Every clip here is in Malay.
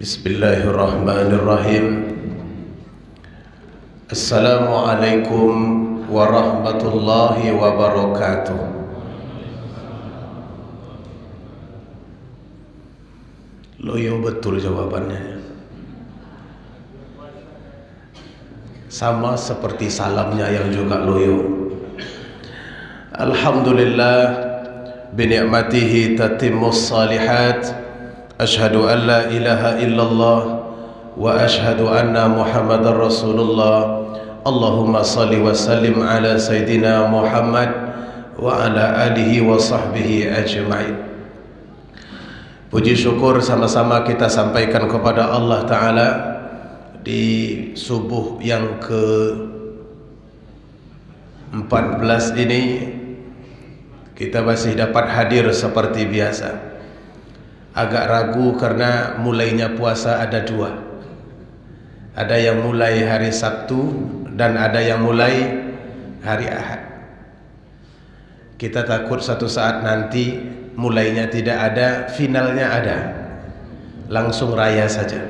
Bismillahirrahmanirrahim. Assalamualaikum warahmatullahi wabarakatuh. Loyo betul jawabannya. Sama seperti salamnya yang juga loyo. Alhamdulillah bini'matihi tatimmus salihat. Ashhadu an la ilaha illallah wa ashhadu anna Muhammadar Rasulullah. Allahumma salli wa sallim ala Sayyidina Muhammad wa ala alihi wa sahbihi ajma'in. Puji syukur sama-sama kita sampaikan kepada Allah Ta'ala di subuh yang ke-14 ini. Kita masih dapat hadir seperti biasa. Agak ragu karena mulainya puasa ada dua. Ada yang mulai hari Sabtu dan ada yang mulai hari Ahad. Kita takut satu saat nanti mulainya tidak ada, finalnya ada. Langsung raya saja.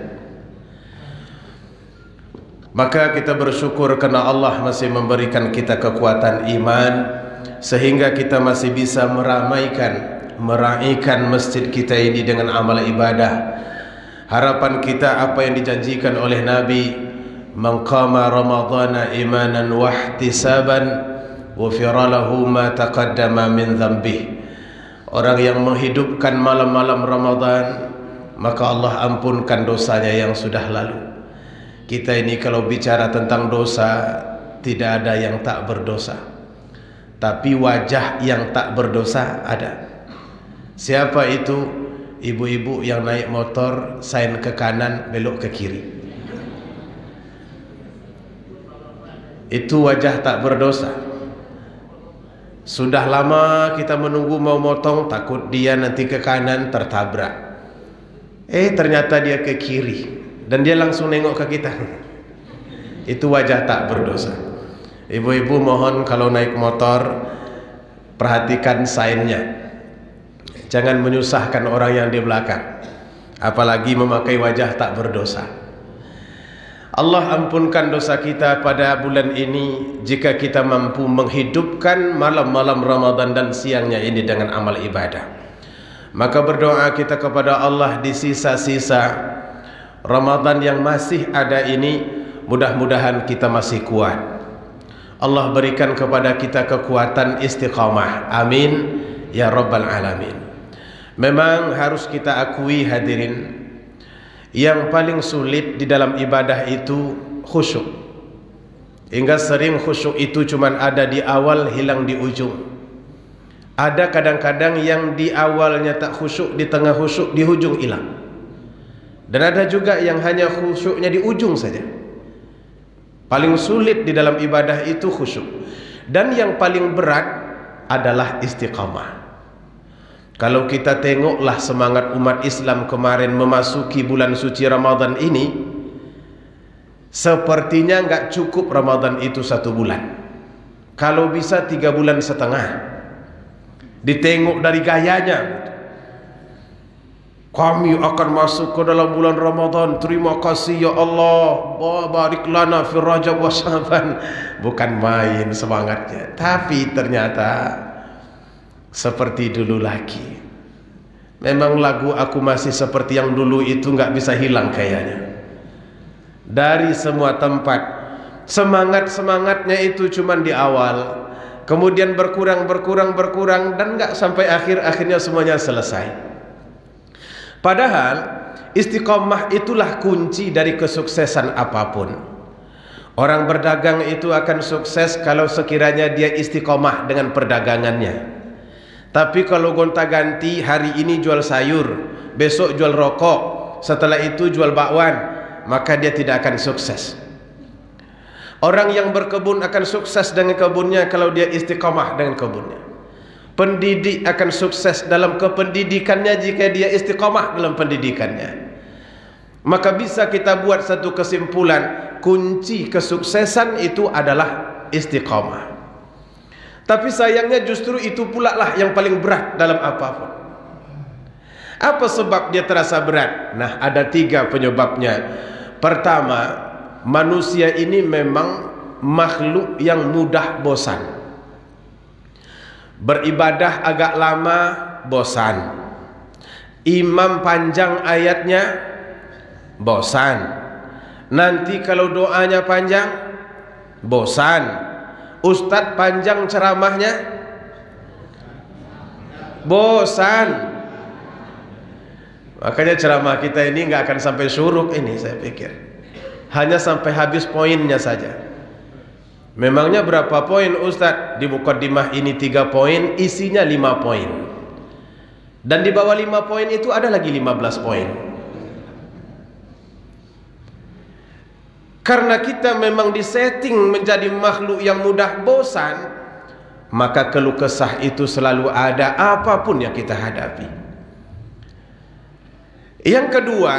Maka kita bersyukur karena Allah masih memberikan kita kekuatan iman sehingga kita masih bisa meraihkan masjid kita ini dengan amal ibadah. Harapan kita apa yang dijanjikan oleh Nabi, man qama ramadhana imanan wa ihtisaban ghufira lahu ma taqaddama min dhanbih. Orang yang menghidupkan malam-malam Ramadan, maka Allah ampunkan dosanya yang sudah lalu. Kita ini kalau bicara tentang dosa, tidak ada yang tak berdosa, tapi wajah yang tak berdosa ada. Siapa itu? Ibu-ibu yang naik motor sein ke kanan belok ke kiri. Itu wajah tak berdosa. Sudah lama kita menunggu mau motong, takut dia nanti ke kanan tertabrak. Ternyata dia ke kiri dan dia langsung nengok ke kita. Itu wajah tak berdosa. Ibu-ibu mohon kalau naik motor perhatikan sainnya. Jangan menyusahkan orang yang di belakang, apalagi memakai wajah tak berdosa. Allah ampunkan dosa kita pada bulan ini jika kita mampu menghidupkan malam-malam Ramadan dan siangnya ini dengan amal ibadah. Maka berdoa kita kepada Allah di sisa-sisa Ramadan yang masih ada ini, mudah-mudahan kita masih kuat. Allah berikan kepada kita kekuatan istiqamah. Amin ya rabbal alamin. Memang harus kita akui hadirin, yang paling sulit di dalam ibadah itu khusyuk. Hingga sering khusyuk itu cuma ada di awal, hilang di ujung. Ada kadang-kadang yang di awalnya tak khusyuk, di tengah khusyuk, di ujung hilang. Dan ada juga yang hanya khusyuknya di ujung saja. Paling sulit di dalam ibadah itu khusyuk. Dan yang paling berat adalah istiqamah. Kalau kita tengoklah semangat umat Islam kemarin memasuki bulan suci Ramadan ini, sepertinya enggak cukup Ramadan itu 1 bulan. Kalau bisa 3,5 bulan. Ditengok dari gayanya, kami akan masuk ke dalam bulan Ramadan, terima kasih ya Allah, barik lana fi Rajab wa Sya'ban. Bukan main semangatnya, tapi ternyata seperti dulu lagi. Memang lagu Aku Masih Seperti Yang Dulu itu nggak bisa hilang kayaknya. Dari semua tempat semangatnya itu cuman di awal, kemudian berkurang dan nggak sampai akhirnya semuanya selesai. Padahal istiqomah itulah kunci dari kesuksesan apapun. Orang berdagang itu akan sukses kalau sekiranya dia istiqomah dengan perdagangannya. Tapi kalau gonta-ganti, hari ini jual sayur, besok jual rokok, setelah itu jual bakwan, maka dia tidak akan sukses. Orang yang berkebun akan sukses dengan kebunnya kalau dia istiqamah dengan kebunnya. Pendidik akan sukses dalam kependidikannya jika dia istiqamah dalam pendidikannya. Maka bisa kita buat satu kesimpulan, kunci kesuksesan itu adalah istiqamah. Tapi sayangnya justru itu pula lah yang paling berat dalam apapun. Apa sebab dia terasa berat? Nah, ada 3 penyebabnya. Pertama, manusia ini memang makhluk yang mudah bosan. Beribadah agak lama, bosan. Imam panjang ayatnya, bosan. Nanti kalau doanya panjang, bosan. Ustadz panjang ceramahnya, bosan. Makanya ceramah kita ini nggak akan sampai syuruk ini, saya pikir. Hanya sampai habis poinnya saja. Memangnya berapa poin Ustadz? Di mukaddimah ini 3 poin, isinya 5 poin. Dan di bawah 5 poin itu ada lagi 15 poin. Karena kita memang disetting menjadi makhluk yang mudah bosan, maka keluh kesah itu selalu ada apapun yang kita hadapi. Yang kedua,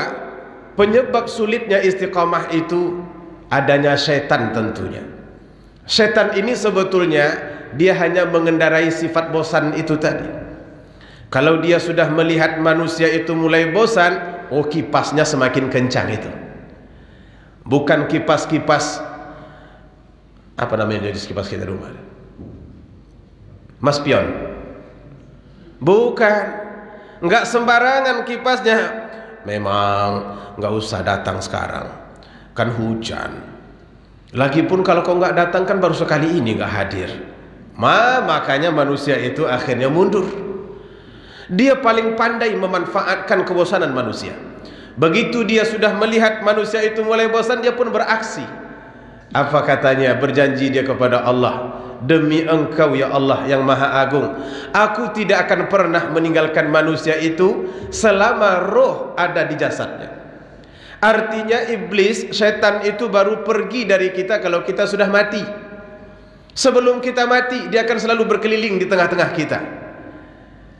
penyebab sulitnya istiqamah itu adanya syaitan tentunya. Syaitan ini sebetulnya dia hanya mengendarai sifat bosan itu tadi. Kalau dia sudah melihat manusia itu mulai bosan, oh kipasnya semakin kencang itu. Bukan kipas-kipas apa namanya jenis kipas kita rumah? Mas pion. Bukan. Enggak sembarangan kipasnya. Memang nggak usah datang sekarang, kan hujan. Lagipun kalau kau nggak datang kan baru sekali ini nggak hadir. Makanya manusia itu akhirnya mundur. Dia paling pandai memanfaatkan kebosanan manusia. Begitu dia sudah melihat manusia itu mulai bosan, dia pun beraksi. Apa katanya? Berjanji dia kepada Allah, demi engkau ya Allah yang maha agung, aku tidak akan pernah meninggalkan manusia itu selama roh ada di jasadnya. Artinya iblis, syaitan itu baru pergi dari kita kalau kita sudah mati. Sebelum kita mati, dia akan selalu berkeliling di tengah-tengah kita.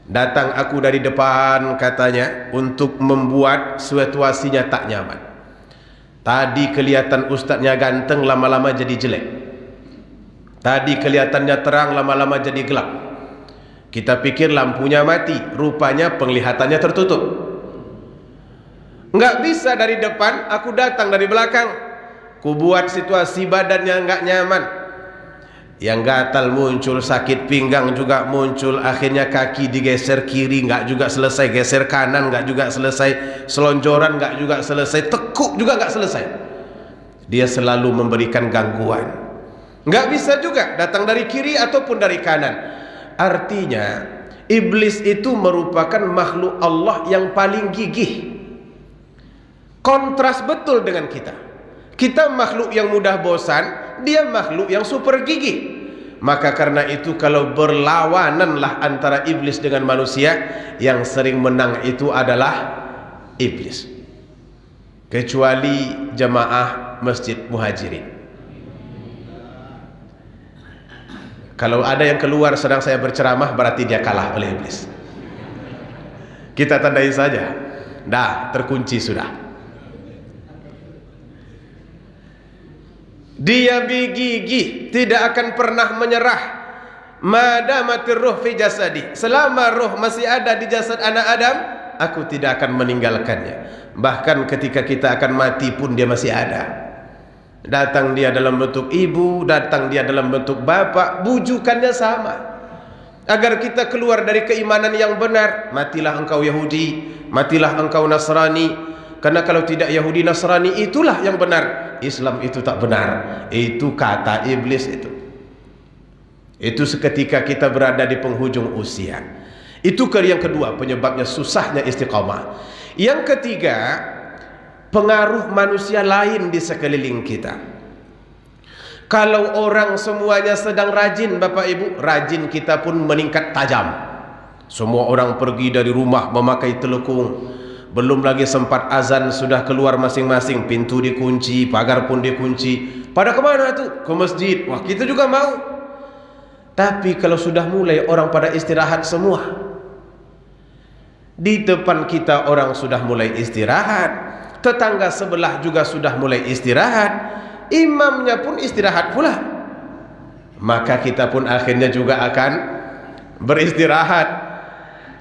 Datang aku dari depan katanya, untuk membuat situasinya tak nyaman. Tadi kelihatan ustadznya ganteng, lama-lama jadi jelek. Tadi kelihatannya terang, lama-lama jadi gelap. Kita pikir lampunya mati, rupanya penglihatannya tertutup. Nggak bisa dari depan, aku datang dari belakang. Ku buat situasi badannya nggak nyaman. Yang gatal muncul, sakit pinggang juga muncul. Akhirnya kaki digeser kiri, nggak juga selesai. Geser kanan, nggak juga selesai. Selonjoran, nggak juga selesai. Tekuk juga nggak selesai. Dia selalu memberikan gangguan. Nggak bisa juga datang dari kiri ataupun dari kanan. Artinya iblis itu merupakan makhluk Allah yang paling gigih. Kontras betul dengan kita. Kita makhluk yang mudah bosan, dia makhluk yang super gigih. Maka karena itu kalau berlawananlah antara iblis dengan manusia, yang sering menang itu adalah iblis. Kecuali jemaah Masjid Muhajirin. Kalau ada yang keluar sedang saya berceramah, berarti dia kalah oleh iblis. Kita tandai saja. Dah, terkunci sudah. Dia gigih, tidak akan pernah menyerah. Madamatir ruh fi jasadi, selama ruh masih ada di jasad anak Adam, aku tidak akan meninggalkannya. Bahkan ketika kita akan mati pun dia masih ada. Datang dia dalam bentuk ibu, datang dia dalam bentuk bapak, bujukannya sama. Agar kita keluar dari keimanan yang benar. Matilah engkau Yahudi, matilah engkau Nasrani. Karena kalau tidak Yahudi Nasrani itulah yang benar, Islam itu tak benar. Itu kata iblis itu. Itu seketika kita berada di penghujung usia. Itu yang kedua penyebabnya susahnya istiqamah. Yang ketiga, pengaruh manusia lain di sekeliling kita. Kalau orang semuanya sedang rajin, Bapak Ibu, rajin kita pun meningkat tajam. Semua orang pergi dari rumah memakai telekung. Belum lagi sempat azan sudah keluar masing-masing, pintu dikunci, pagar pun dikunci. Pada kemana tuh? Ke masjid. Wah, kita juga mau. Tapi kalau sudah mulai orang pada istirahat semua, di depan kita orang sudah mulai istirahat, tetangga sebelah juga sudah mulai istirahat, imamnya pun istirahat pula, maka kita pun akhirnya juga akan beristirahat.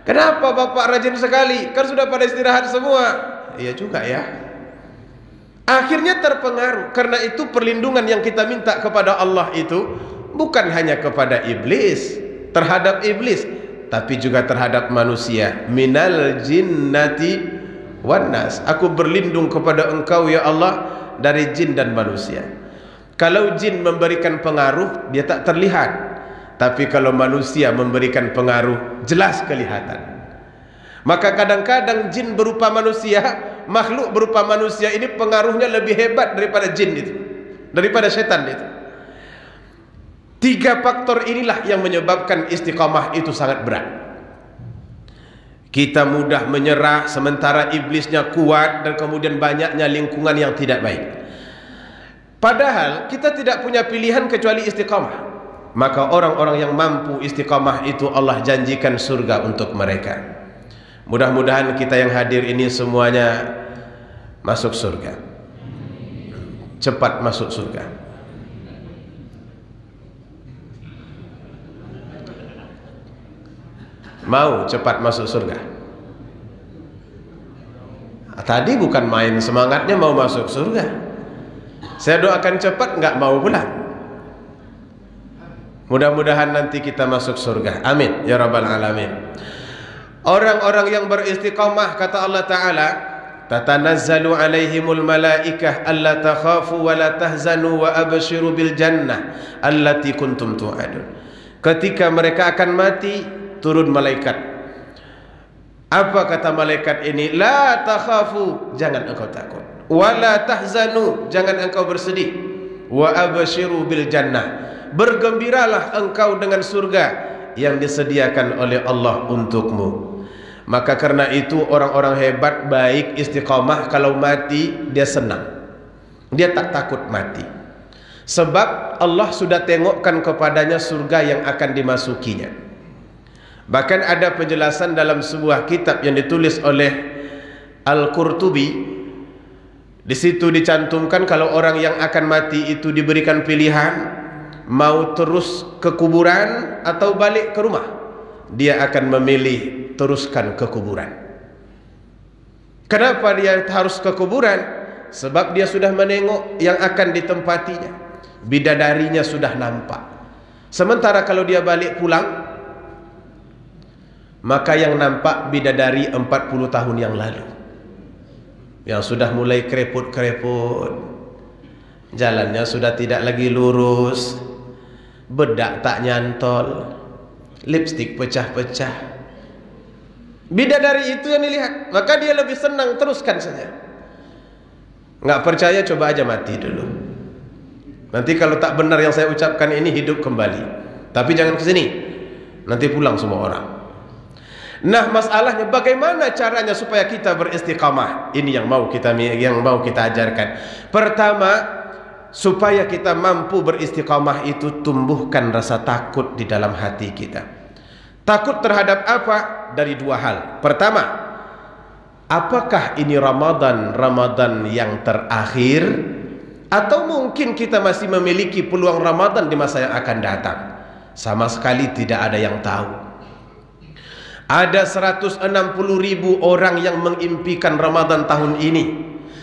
Kenapa bapak rajin sekali? Kan sudah pada istirahat semua. Iya juga ya. Akhirnya terpengaruh. Karena itu perlindungan yang kita minta kepada Allah itu bukan hanya kepada iblis, terhadap iblis, tapi juga terhadap manusia. Minal jinnati wan nas. Aku berlindung kepada engkau ya Allah dari jin dan manusia. Kalau jin memberikan pengaruh, dia tak terlihat. Tapi kalau manusia memberikan pengaruh, jelas kelihatan. Maka kadang-kadang jin berupa manusia, makhluk berupa manusia ini pengaruhnya lebih hebat daripada jin itu, daripada setan itu. 3 faktor inilah yang menyebabkan istiqamah itu sangat berat. Kita mudah menyerah sementara iblisnya kuat dan kemudian banyaknya lingkungan yang tidak baik. Padahal kita tidak punya pilihan kecuali istiqamah. Maka orang-orang yang mampu istiqamah itu Allah janjikan surga untuk mereka. Mudah-mudahan kita yang hadir ini semuanya masuk surga. Cepat masuk surga. Mau cepat masuk surga? Tadi bukan main semangatnya mau masuk surga. Saya doakan cepat, nggak mau pula. Mudah-mudahan nanti kita masuk surga. Amin ya rabbal alamin. Orang-orang yang beristiqamah, kata Allah Ta'ala, tatanazzalu alaihimul malaikah alla takhafu wa la tahzanu wa abshiru bil jannah allati kuntum tu'adun. Ketika mereka akan mati, turun malaikat. Apa kata malaikat ini? La takhafu, jangan engkau takut. Wa la tahzanu, jangan engkau bersedih. Wa abshiru bil jannah, bergembiralah engkau dengan surga yang disediakan oleh Allah untukmu. Maka karena itu orang-orang hebat baik istiqamah kalau mati dia senang. Dia tak takut mati. Sebab Allah sudah tengokkan kepadanya surga yang akan dimasukinya. Bahkan ada penjelasan dalam sebuah kitab yang ditulis oleh Al-Qurtubi. Di situ dicantumkan kalau orang yang akan mati itu diberikan pilihan mau terus ke kuburan atau balik ke rumah, dia akan memilih teruskan ke kuburan. Kenapa dia harus ke kuburan? Sebab dia sudah menengok yang akan ditempatinya, bidadarinya sudah nampak. Sementara kalau dia balik pulang, maka yang nampak bidadari 40 tahun yang lalu, yang sudah mulai kereput-kereput, jalannya sudah tidak lagi lurus, bedak tak nyantol, lipstik pecah-pecah. Bidadari itu yang dilihat, maka dia lebih senang teruskan saja. Nggak percaya, coba aja mati dulu. Nanti kalau tak benar yang saya ucapkan ini, hidup kembali. Tapi jangan ke sini, nanti pulang semua orang. Nah, masalahnya bagaimana caranya supaya kita beristiqamah? Ini yang mau kita ajarkan. Pertama, supaya kita mampu beristiqamah itu tumbuhkan rasa takut di dalam hati kita. Takut terhadap apa? Dari 2 hal. Pertama, apakah ini Ramadan yang terakhir, atau mungkin kita masih memiliki peluang Ramadan di masa yang akan datang? Sama sekali tidak ada yang tahu. Ada 160.000 orang yang mengimpikan Ramadan tahun ini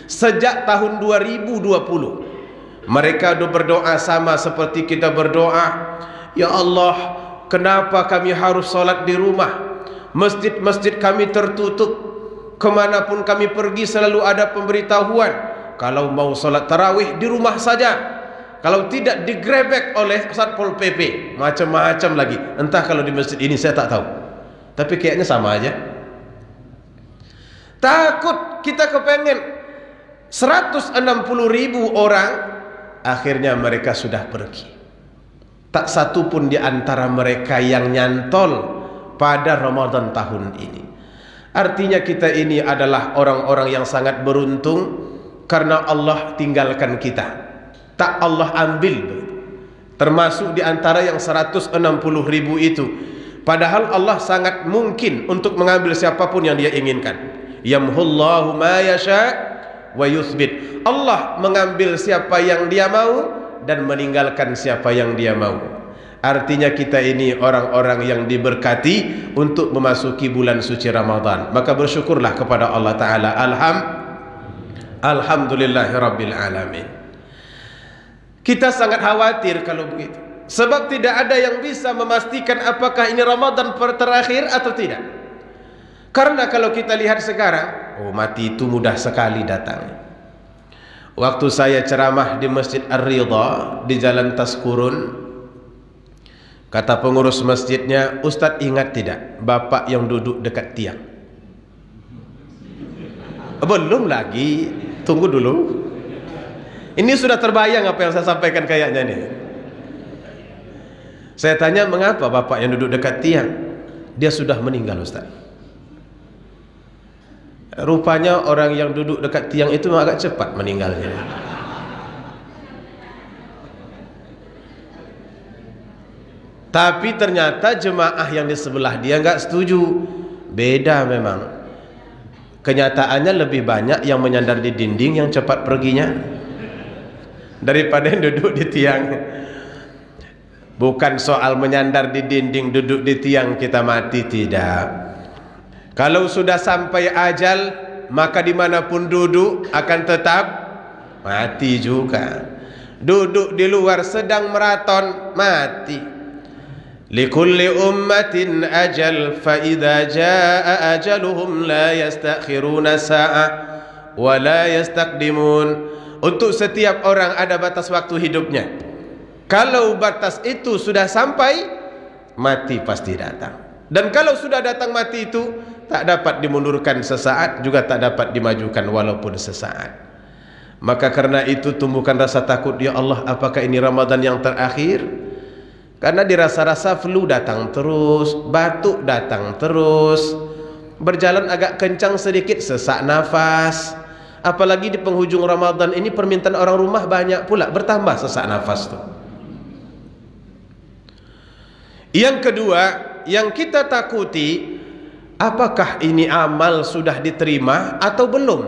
sejak tahun 2020. Mereka berdoa sama seperti kita berdoa, ya Allah, kenapa kami harus sholat di rumah? Masjid-masjid kami tertutup, kemanapun kami pergi selalu ada pemberitahuan, kalau mau sholat tarawih di rumah saja, kalau tidak digrebek oleh Satpol PP, macam-macam lagi. Entah kalau di masjid ini saya tak tahu, tapi kayaknya sama aja. Takut, kita kepengen. 160.000 orang, akhirnya mereka sudah pergi. Tak satu pun di antara mereka yang nyantol pada Ramadan tahun ini. Artinya kita ini adalah orang-orang yang sangat beruntung, karena Allah tinggalkan kita, tak Allah ambil. Termasuk di antara yang 160.000 itu. Padahal Allah sangat mungkin untuk mengambil siapapun yang dia inginkan. Yamhullahu ma yasha wa yuthbit. Allah mengambil siapa yang dia mau dan meninggalkan siapa yang dia mau. Artinya kita ini orang-orang yang diberkati untuk memasuki bulan suci Ramadan. Maka bersyukurlah kepada Allah Ta'ala. Alhamdulillahirabbil alamin. Kita sangat khawatir kalau begitu, sebab tidak ada yang bisa memastikan apakah ini Ramadan terakhir atau tidak. Karena kalau kita lihat sekarang, mati itu mudah sekali datang. Waktu saya ceramah di Masjid Ar-Ridha di Jalan Taskurun, kata pengurus masjidnya, "Ustadz ingat tidak bapak yang duduk dekat tiang?" Belum lagi, tunggu dulu. Ini sudah terbayang apa yang saya sampaikan kayaknya nih. Saya tanya, "Mengapa bapak yang duduk dekat tiang?" "Dia sudah meninggal, Ustaz." Rupanya orang yang duduk dekat tiang itu agak cepat meninggalnya. Tapi ternyata jemaah yang di sebelah dia enggak setuju. Beda memang. Kenyataannya lebih banyak yang menyandar di dinding yang cepat perginya daripada yang duduk di tiang. Bukan soal menyandar di dinding, duduk di tiang kita mati, tidak. Kalau sudah sampai ajal, maka dimanapun duduk akan tetap mati juga. Duduk di luar sedang maraton, mati. Likulli ummatin ajal, fa idza jaa ajaluhum la yastakhiruna sa'ah wa la yastaqdimun. Untuk setiap orang ada batas waktu hidupnya. Kalau batas itu sudah sampai, mati pasti datang. Dan kalau sudah datang mati itu, tak dapat dimundurkan sesaat, juga tak dapat dimajukan walaupun sesaat. Maka karena itu tumbuhkan rasa takut, ya Allah, apakah ini Ramadan yang terakhir? Karena dirasa-rasa flu datang terus, batuk datang terus, berjalan agak kencang sedikit, sesak nafas. Apalagi di penghujung Ramadan ini permintaan orang rumah banyak pula, bertambah sesak nafas tuh. Yang kedua, yang kita takuti, apakah ini amal sudah diterima atau belum?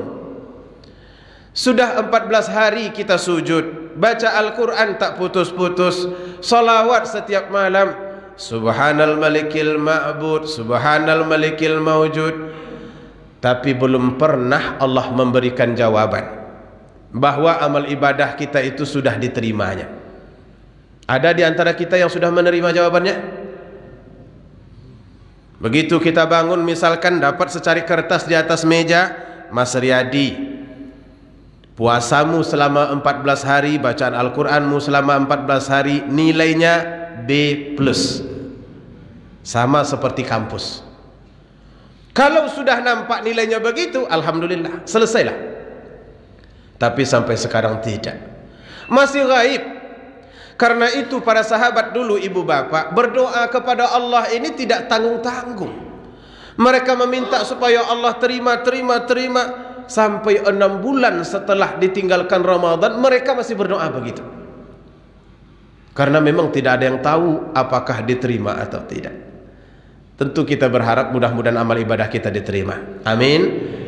Sudah 14 hari kita sujud, baca Al-Quran tak putus-putus, salawat setiap malam, Subhanal Malikil Ma'bud, Subhanal Malikil Mawjud. Tapi belum pernah Allah memberikan jawaban bahwa amal ibadah kita itu sudah diterimanya. Ada di antara kita yang sudah menerima jawabannya? Begitu kita bangun, misalkan dapat secari kertas di atas meja, Mas Riyadi, puasamu selama 14 hari, bacaan Al-Quranmu selama 14 hari, nilainya B+, sama seperti kampus. Kalau sudah nampak nilainya begitu, alhamdulillah, selesailah. Tapi sampai sekarang tidak, masih gaib. Karena itu para sahabat dulu, ibu bapak, berdoa kepada Allah ini tidak tanggung-tanggung. Mereka meminta supaya Allah terima. Sampai 6 bulan setelah ditinggalkan Ramadan, mereka masih berdoa begitu. Karena memang tidak ada yang tahu apakah diterima atau tidak. Tentu kita berharap mudah-mudahan amal ibadah kita diterima. Amin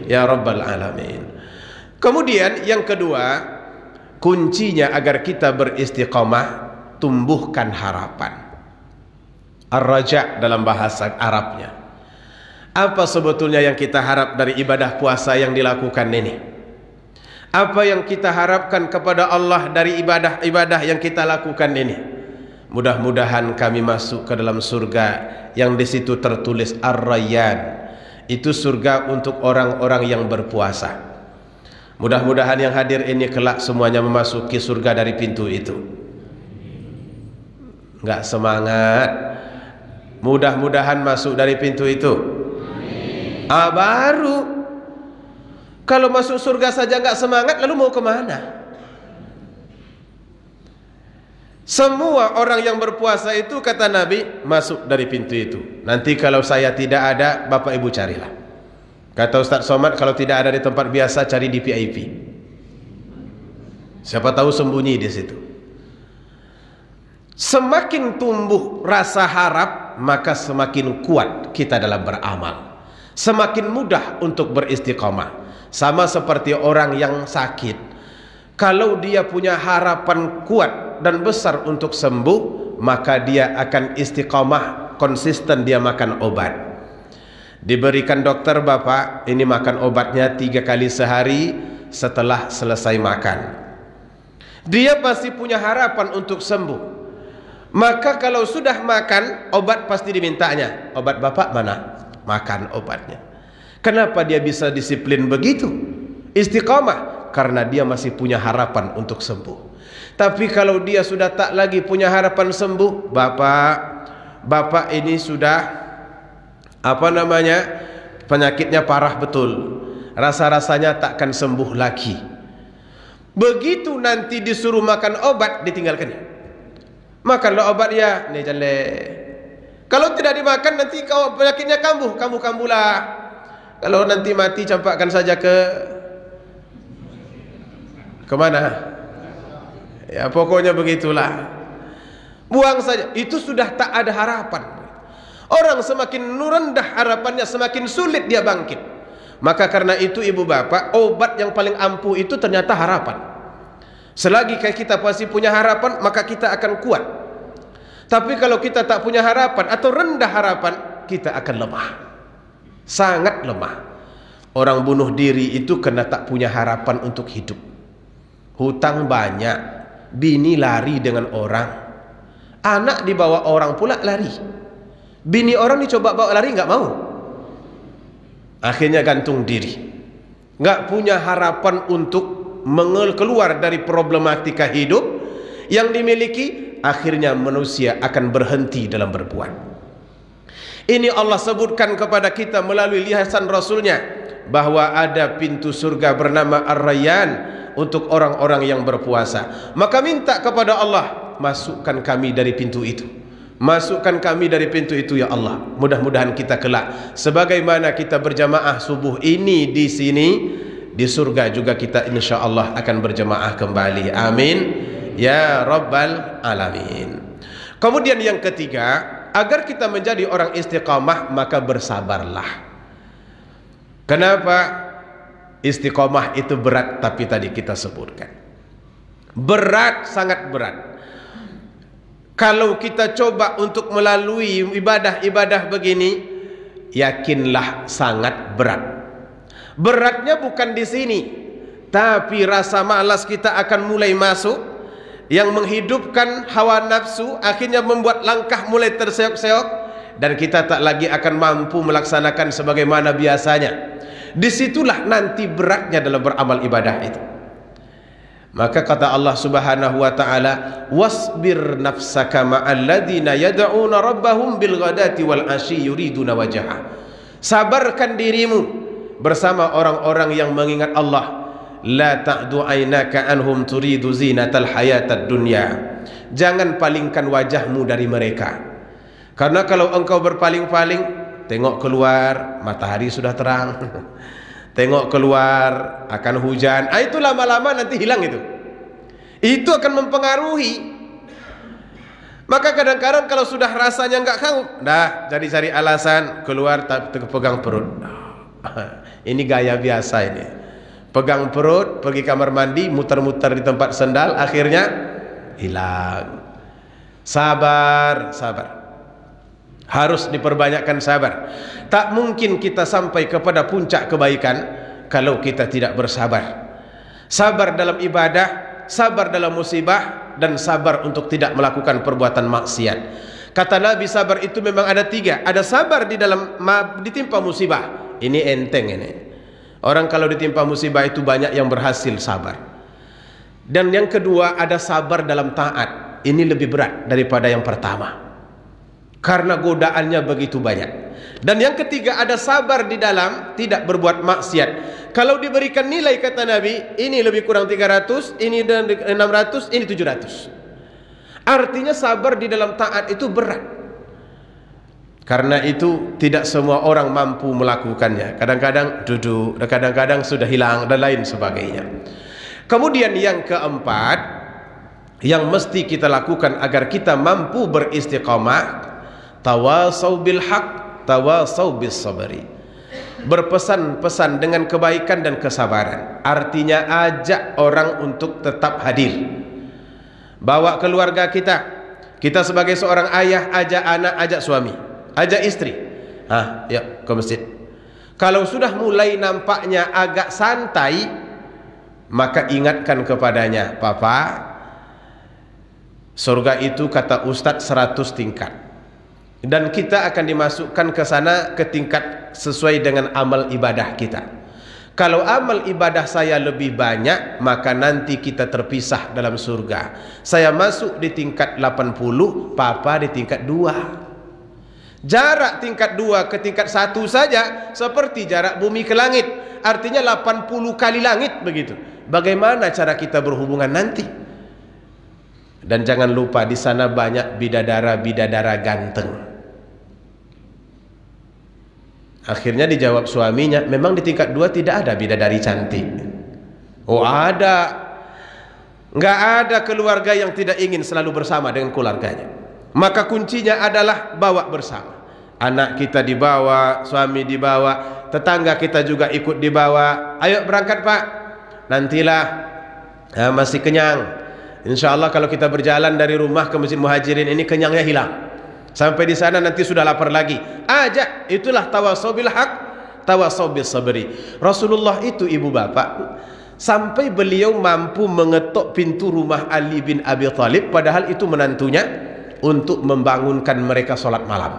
ya rabbal alamin. Kemudian yang kedua, kuncinya agar kita beristiqamah, tumbuhkan harapan. Ar-raja dalam bahasa Arabnya. Apa sebetulnya yang kita harap dari ibadah puasa yang dilakukan ini? Apa yang kita harapkan kepada Allah dari ibadah-ibadah yang kita lakukan ini? Mudah-mudahan kami masuk ke dalam surga yang di situ tertulis Ar-Rayyan. Itu surga untuk orang-orang yang berpuasa. Mudah-mudahan yang hadir ini kelak semuanya memasuki surga dari pintu itu. Enggak semangat. Mudah-mudahan masuk dari pintu itu. Baru. Kalau masuk surga saja enggak semangat, lalu mau kemana? Semua orang yang berpuasa itu, kata Nabi, masuk dari pintu itu. Nanti kalau saya tidak ada, bapak ibu carilah. Kata Ustaz Somad, kalau tidak ada di tempat biasa, cari di VIP. Siapa tahu sembunyi di situ. Semakin tumbuh rasa harap, maka semakin kuat kita dalam beramal. Semakin mudah untuk beristiqamah. Sama seperti orang yang sakit. Kalau dia punya harapan kuat dan besar untuk sembuh, maka dia akan istiqamah, konsisten dia makan obat. Diberikan dokter, bapak ini makan obatnya 3 kali sehari. Setelah selesai makan, dia pasti punya harapan untuk sembuh. Maka kalau sudah makan obat, pasti dimintanya, obat bapak mana? Makan obatnya. Kenapa dia bisa disiplin begitu, istiqamah? Karena dia masih punya harapan untuk sembuh. Tapi kalau dia sudah tak lagi punya harapan sembuh, bapak ini sudah penyakitnya parah betul, rasa-rasanya takkan sembuh lagi. Begitu nanti disuruh makan obat, ditinggalkan. Makanlah obat ya, nih jale. Kalau tidak dimakan, nanti kau penyakitnya kambuh-kambuhlah. Kalau nanti mati, campakkan saja ke mana? Ya pokoknya begitulah. Buang saja. Itu sudah tak ada harapan. Orang semakin rendah harapannya, semakin sulit dia bangkit. Maka karena itu ibu bapak, obat yang paling ampuh itu ternyata harapan. Selagi kita masih punya harapan, maka kita akan kuat. Tapi kalau kita tak punya harapan atau rendah harapan, kita akan lemah, sangat lemah. Orang bunuh diri itu karena tak punya harapan untuk hidup. Hutang banyak, bini lari dengan orang, anak dibawa orang pula lari. Bini orang dicoba bawa lari, nggak mau. Akhirnya gantung diri, nggak punya harapan untuk keluar dari problematika hidup yang dimiliki. Akhirnya manusia akan berhenti dalam berbuat. Ini Allah sebutkan kepada kita melalui lihasan Rasulnya, bahwa ada pintu surga bernama Ar-Rayyan untuk orang-orang yang berpuasa. Maka minta kepada Allah, masukkan kami dari pintu itu. Masukkan kami dari pintu itu ya Allah. Mudah-mudahan kita kelak, sebagaimana kita berjamaah subuh ini di sini, di surga juga kita insya Allah akan berjamaah kembali. Amin ya rabbal alamin. Kemudian yang ketiga, agar kita menjadi orang istiqamah, maka bersabarlah. Kenapa? Istiqamah itu berat, tapi tadi kita sebutkan berat, sangat berat. Kalau kita coba untuk melalui ibadah-ibadah begini, yakinlah sangat berat. Beratnya bukan di sini, tapi rasa malas kita akan mulai masuk, yang menghidupkan hawa nafsu, akhirnya membuat langkah mulai terseok-seok, dan kita tak lagi akan mampu melaksanakan sebagaimana biasanya. Disitulah nanti beratnya dalam beramal ibadah itu. Maka kata Allah Subhanahu wa taala, wasbir nafsaka ma'al ladzina yad'una rabbahum bil ghadati wal asyi yuriduna wajhah. Sabarkan dirimu bersama orang-orang yang mengingat Allah. La ta'du aynaka anhum turidu zinatal hayatad dunya. Jangan palingkan wajahmu dari mereka. Karena kalau engkau berpaling-paling, tengok keluar matahari sudah terang. Tengok keluar akan hujan. Itu lama-lama nanti hilang itu. Itu akan mempengaruhi. Maka kadang-kadang kalau sudah rasanya enggak kau, dah jadi cari alasan keluar tapi pegang perut. Ini gaya biasa ini. Pegang perut, pergi kamar mandi, muter-muter di tempat sendal, akhirnya hilang. Sabar, sabar. Harus diperbanyakkan sabar. Tak mungkin kita sampai kepada puncak kebaikan kalau kita tidak bersabar. Sabar dalam ibadah, sabar dalam musibah, dan sabar untuk tidak melakukan perbuatan maksiat. Kata Nabi, sabar itu memang ada 3. Ada sabar di dalam ditimpa musibah. Ini enteng ini. Orang kalau ditimpa musibah itu banyak yang berhasil sabar. Dan yang kedua, ada sabar dalam taat. Ini lebih berat daripada yang pertama, karena godaannya begitu banyak. Dan yang ketiga, ada sabar di dalam tidak berbuat maksiat. Kalau diberikan nilai kata Nabi, ini lebih kurang 300, ini 600, ini 700. Artinya sabar di dalam taat itu berat. Karena itu tidak semua orang mampu melakukannya. Kadang-kadang duduk, kadang-kadang sudah hilang, dan lain sebagainya. Kemudian yang keempat, yang mesti kita lakukan agar kita mampu beristiqamah, tawasau bil haq, tawasau bis sabari. Berpesan-pesan dengan kebaikan dan kesabaran. Artinya ajak orang untuk tetap hadir. Bawa keluarga kita. Kita sebagai seorang ayah, ajak anak, ajak suami, ajak istri, ya ke masjid. Kalau sudah mulai nampaknya agak santai, maka ingatkan kepadanya, Papa, surga itu kata Ustadz 100 tingkat, dan kita akan dimasukkan ke sana ke tingkat sesuai dengan amal ibadah kita. Kalau amal ibadah saya lebih banyak, maka nanti kita terpisah dalam surga. Saya masuk di tingkat 80, Papa di tingkat 2. Jarak tingkat 2 ke tingkat 1 saja seperti jarak bumi ke langit. Artinya 80 kali langit begitu. Bagaimana cara kita berhubungan nanti? Dan jangan lupa di sana banyak bidadara-bidadara ganteng. Akhirnya dijawab suaminya, memang di tingkat 2 tidak ada bidadari cantik. Oh ada. Enggak ada keluarga yang tidak ingin selalu bersama dengan keluarganya. Maka kuncinya adalah bawa bersama. Anak kita dibawa, suami dibawa, tetangga kita juga ikut dibawa. Ayo berangkat Pak. Nantilah masih kenyang. Insya Allah kalau kita berjalan dari rumah ke Masjid Muhajirin ini kenyangnya hilang. Sampai di sana nanti sudah lapar lagi. Ajak, itulah tawasau bil haq, tawasau bis sabri. Rasulullah itu ibu bapak, sampai beliau mampu mengetok pintu rumah Ali bin Abi Thalib, padahal itu menantunya, untuk membangunkan mereka sholat malam.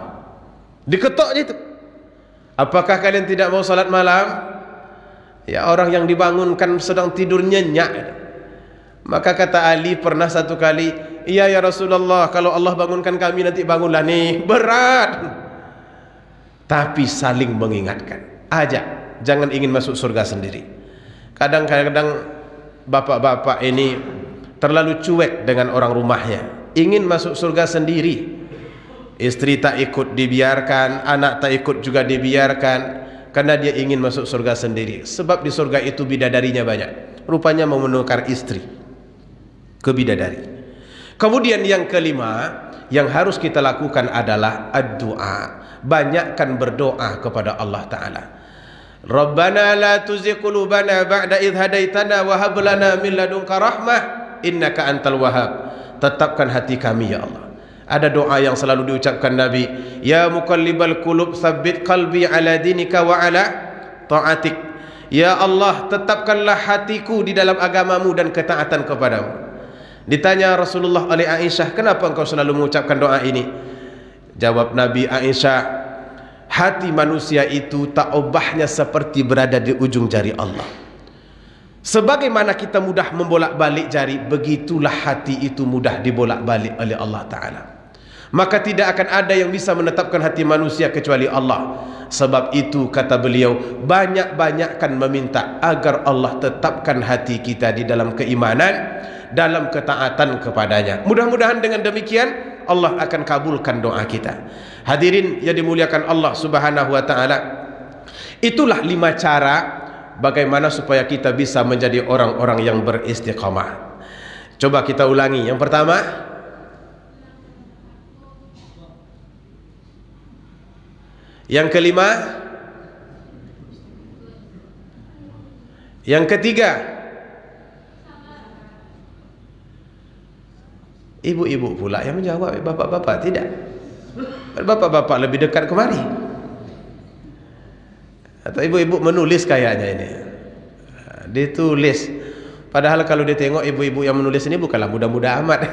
Diketok itu. Apakah kalian tidak mau sholat malam? Ya, orang yang dibangunkan sedang tidur nyenyak. Maka kata Ali pernah satu kali, iya ya Rasulullah, kalau Allah bangunkan kami nanti bangunlah nih. Berat. Tapi saling mengingatkan. Ajak, jangan ingin masuk surga sendiri. Kadang-kadang bapak-bapak ini terlalu cuek dengan orang rumahnya, ingin masuk surga sendiri. Istri tak ikut dibiarkan, anak tak ikut juga dibiarkan, karena dia ingin masuk surga sendiri. Sebab di surga itu bidadarinya banyak. Rupanya mau menukar istri ke bidadari. Kemudian yang kelima yang harus kita lakukan adalah ad-du'a. Banyakkan berdoa kepada Allah Ta'ala. Rabbana la tuzigh qulubana ba'da idh hadaitana wa hab lana min ladunka rahmah innaka antal wahhab. Tetapkan hati kami ya Allah. Ada doa yang selalu diucapkan Nabi, ya muqallibal qulub tsabbit qalbi ala dinika wa ala ta'atik. Ya Allah, tetapkanlah hatiku di dalam agamamu dan ketaatan kepadamu. Ditanya Rasulullah oleh Aisyah, kenapa engkau selalu mengucapkan doa ini? Jawab Nabi, Aisyah, hati manusia itu tak ubahnya seperti berada di ujung jari Allah. Sebagaimana kita mudah membolak-balik jari, begitulah hati itu mudah dibolak-balik oleh Allah Ta'ala. Maka tidak akan ada yang bisa menetapkan hati manusia kecuali Allah. Sebab itu kata beliau, banyak-banyakkan meminta agar Allah tetapkan hati kita di dalam keimanan, dalam ketaatan kepadanya. Mudah-mudahan dengan demikian Allah akan kabulkan doa kita. Hadirin yang dimuliakan Allah Subhanahu wa Ta'ala, itulah 5 cara bagaimana supaya kita bisa menjadi orang-orang yang beristiqamah. Coba kita ulangi. Yang pertama, yang kelima, yang ketiga, ibu-ibu pula yang menjawab, bapak-bapak tidak. Bapak-bapak lebih dekat kemari. Atau ibu-ibu menulis kayaknya ini. Ditulis. Padahal kalau ditengok ibu-ibu yang menulis ini bukanlah muda-muda amat.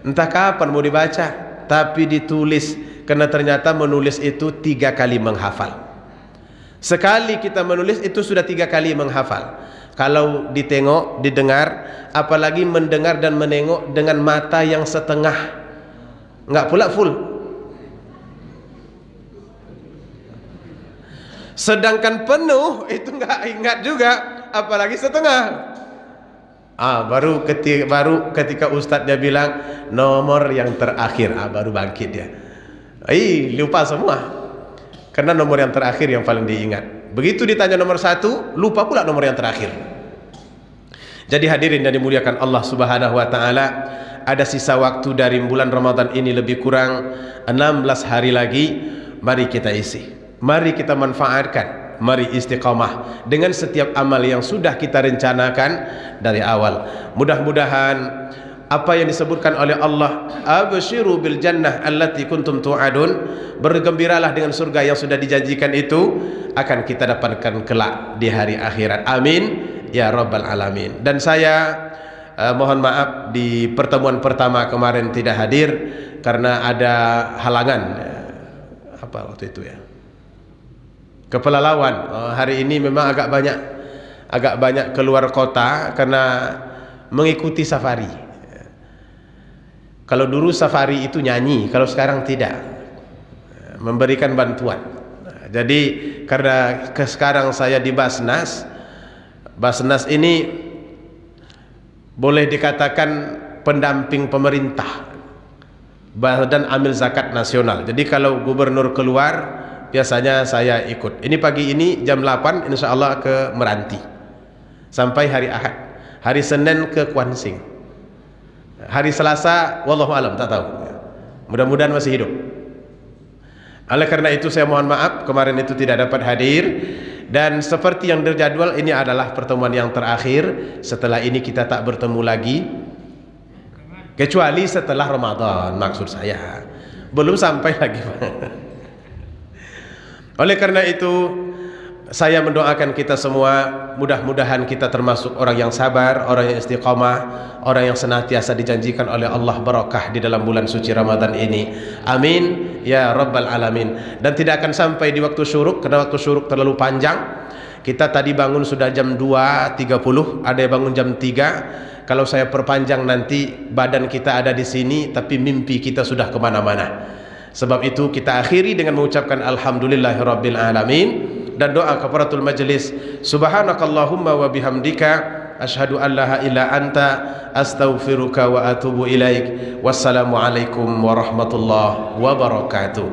Entah kapan mau dibaca, tapi ditulis. Karena ternyata menulis itu 3 kali menghafal. Sekali kita menulis itu sudah 3 kali menghafal. Kalau ditengok, didengar, apalagi mendengar dan menengok dengan mata yang setengah, enggak pula full. Sedangkan penuh itu enggak ingat juga, apalagi setengah. Baru ketika ustadznya bilang nomor yang terakhir, baru bangkit dia. Lupa semua. Karena nomor yang terakhir yang paling diingat. Begitu ditanya nomor 1, lupa pula nomor yang terakhir. Jadi hadirin yang dimuliakan Allah Subhanahu wa Ta'ala, ada sisa waktu dari bulan Ramadan ini lebih kurang 16 hari lagi. Mari kita isi, mari kita manfaatkan, mari istiqamah dengan setiap amal yang sudah kita rencanakan dari awal. Mudah-mudahan apa yang disebutkan oleh Allah, absyiru bil jannah allati kuntum tu'adun, bergembiralah dengan surga yang sudah dijanjikan itu akan kita dapatkan kelak di hari akhirat. Amin ya rabbal alamin. Dan saya mohon maaf di pertemuan pertama kemarin tidak hadir karena ada halangan apa waktu itu ya, kepelalawan. Hari ini memang agak banyak keluar kota karena mengikuti safari. Kalau dulu safari itu nyanyi, kalau sekarang tidak, memberikan bantuan. Jadi karena sekarang saya di Basnas ini boleh dikatakan pendamping pemerintah, Badan Amil Zakat Nasional. Jadi kalau gubernur keluar, biasanya saya ikut. Ini pagi ini jam 8 insya Allah ke Meranti sampai hari Ahad. Hari Senin ke Kuansing. Hari Selasa wallahu alam, tak tahu. Mudah-mudahan masih hidup. Oleh karena itu saya mohon maaf kemarin itu tidak dapat hadir. Dan seperti yang terjadwal, ini adalah pertemuan yang terakhir. Setelah ini kita tak bertemu lagi, kecuali setelah Ramadan, maksud saya. Belum sampai lagi. Oleh karena itu saya mendoakan kita semua, mudah-mudahan kita termasuk orang yang sabar, orang yang istiqamah, orang yang senantiasa dijanjikan oleh Allah barakah di dalam bulan suci Ramadan ini. Amin ya rabbal alamin. Dan tidak akan sampai di waktu syuruk, karena waktu syuruk terlalu panjang. Kita tadi bangun sudah jam 2.30, ada yang bangun jam 3. Kalau saya perpanjang nanti badan kita ada di sini, tapi mimpi kita sudah kemana-mana. Sebab itu kita akhiri dengan mengucapkan alhamdulillahirabbil alamin dan doa kafaratul majlis. Subhanakallahumma wa bihamdika asyhadu an la ilaha illa anta astaghfiruka wa atubu ilaik. Wassalamu alaikum warahmatullahi wabarakatuh.